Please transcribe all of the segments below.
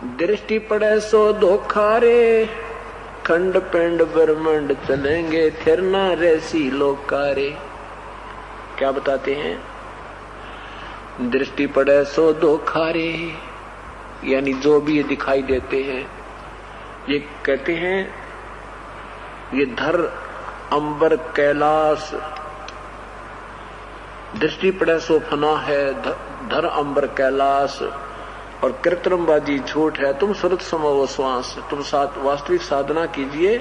दृष्टि पड़े सो धोखा रे, खंड पिंड ब्रह्मांड चलेंगे, फिर ना रेसी लोकारे। क्या बताते हैं? दृष्टि पड़े सो धोखा रे, यानी जो भी ये दिखाई देते हैं, ये कहते हैं ये धर अंबर कैलाश, दृष्टि पड़े सो फना है, धर अंबर कैलाश, और कृत्रिमबाजी झूठ है। तुम सुरत समो श्वास, तुम वास्तविक साधना कीजिए,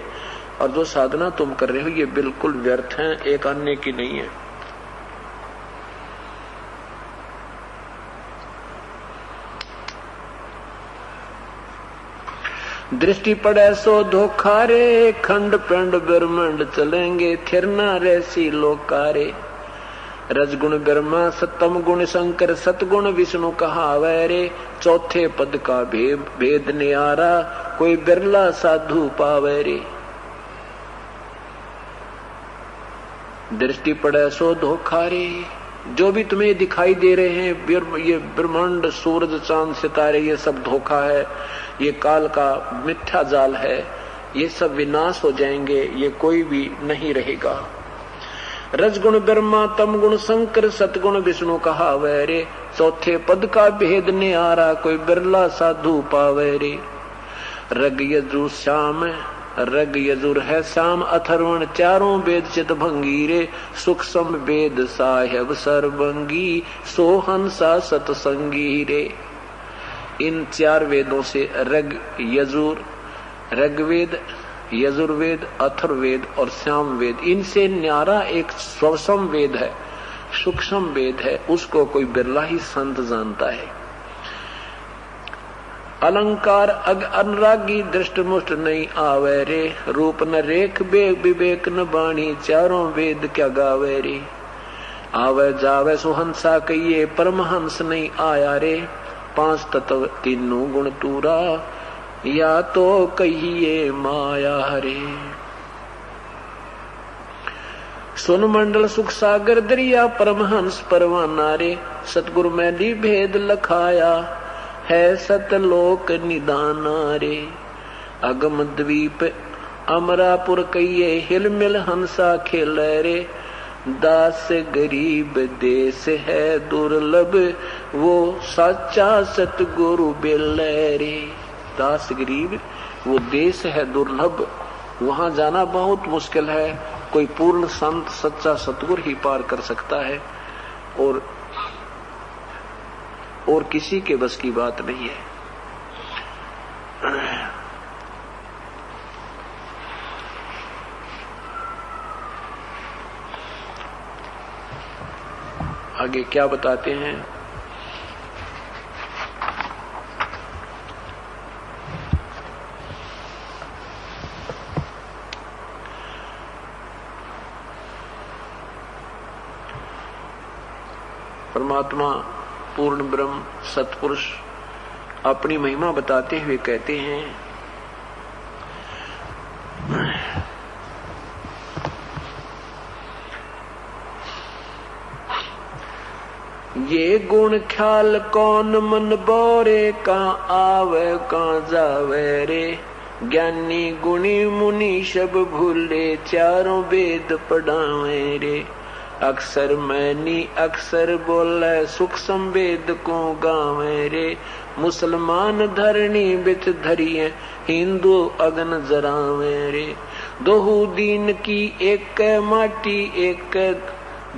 और जो साधना तुम कर रहे हो ये बिल्कुल व्यर्थ है, एक अन्य की नहीं है। दृष्टि पड़े सो धोखा रे, खंड पिंड ब्रह्मांड चलेंगे, फिर ना रेसी लोकारे। रजगुण ब्रह्मा सतम गुण शंकर, सतगुण विष्णु कहावे रे, चौथे पद का भेद न्यारा, कोई बिरला साधु पावे रे। दृष्टि पड़े सो धोखा रे, जो भी तुम्हें दिखाई दे रहे हैं, ये ब्रह्मांड, सूरज, चांद, सितारे, ये सब धोखा है, ये काल का मिथ्या जाल है, ये सब विनाश हो जाएंगे, ये कोई भी नहीं रहेगा। रजगुण ब्रह्मा तम गुण शंकर, सतगुण विष्णु कहावे रे, चौथे पद का भेद न्यारा, कोई बिरला साधु पावे रे। रग यजु श्याम, रग यजुर है श्याम अथर्वण, चारों वेद चित भंगी रे, सुख सम वेद साहेब सर्वंगी, सोहंसा सतसंगी रे। इन चार वेदों से रग यजुर, ऋग्वेद, यजुर्वेद, अथर्ववेद और सामवेद, इनसे न्यारा एक स्वसम वेद है, सूक्ष्म वेद है, उसको कोई बिरला ही संत जानता है। अलंकार अग अनुरागी, दृष्ट मुष्ट नहीं आवे रे, रूप न रेख बेग विवेक न बाणी, चारों वेद क्या गावे रे। आवे जावे सुहंसा कहिए, परमहंस नहीं आया रे, पांच तत्व तीनों गुण तूरा, या तो कहिए माया रे। सुन मंडल सुख सागर दरिया, परमहंस परवाना रे, सतगुरु मैली भेद लखाया, है सतलोक निदाना रे। अगम द्वीप अमरापुर कहिए, हिल मिल हंसा खेल रे, दास गरीब देश है दुर्लभ, वो साचा सतगुरु बेल रे। दास गरीब वो देश है दुर्लभ, वहां जाना बहुत मुश्किल है, कोई पूर्ण संत सच्चा सतगुरु ही पार कर सकता है, और किसी के बस की बात नहीं है। आगे क्या बताते हैं? परमात्मा पूर्ण ब्रह्म सतपुरुष अपनी महिमा बताते हुए कहते हैं, ये गुण ख्याल कौन मन बोरे, कहाँ आवे कहाँ जावे रे, ज्ञानी गुणी मुनि सब भूले, चारों वेद पढ़ावे रे। अक्सर मैनी अक्सर बोले, सुख संवेद को गावे रे, मुसलमान धरणी बिच धरिए, हिंदू अगन जरावे रे। दोहू दीन की एक माटी, एक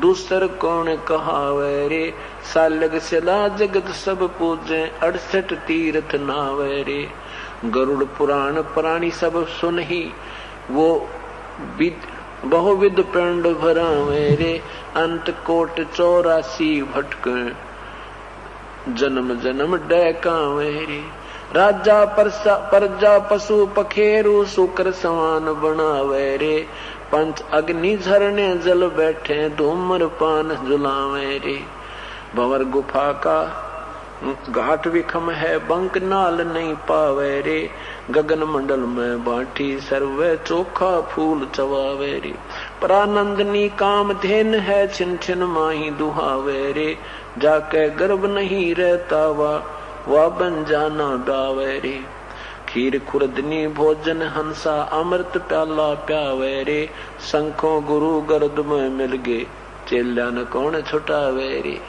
दूसर कौन कहावे रे, सालग सला जगत सब पूजे, 68 तीर्थ नावे रे। गरुड़ पुराण प्राणी सब सुनही, वो बहुविध पिंड भरा मेरे, अंत कोट 84 भटक, जन्म जन्म डैका मेरे। राजा प्रजा पशु पखेरु, शुक्र समान बनावे रे, पंच अग्नि झरने जल बैठे, धूम्र पान जुलावे रे। भंवर गुफा का घाट विखम है, बंक नाल नहीं पावे रे, गगन मंडल में बांटी सर्वे, चोखा फूल चवावे रे। परानंदनी काम धेन है, छिन छिन माही दुहावे रे, जाके गर्भ नहीं रहता वा, वह बन जाना गावे रे। खीर खुरदनी भोजन हंसा अमृत प्याला प्यावे रे। शंखों गुरु गर्द में मिल गए चेल्यान कौन छुटावे रे।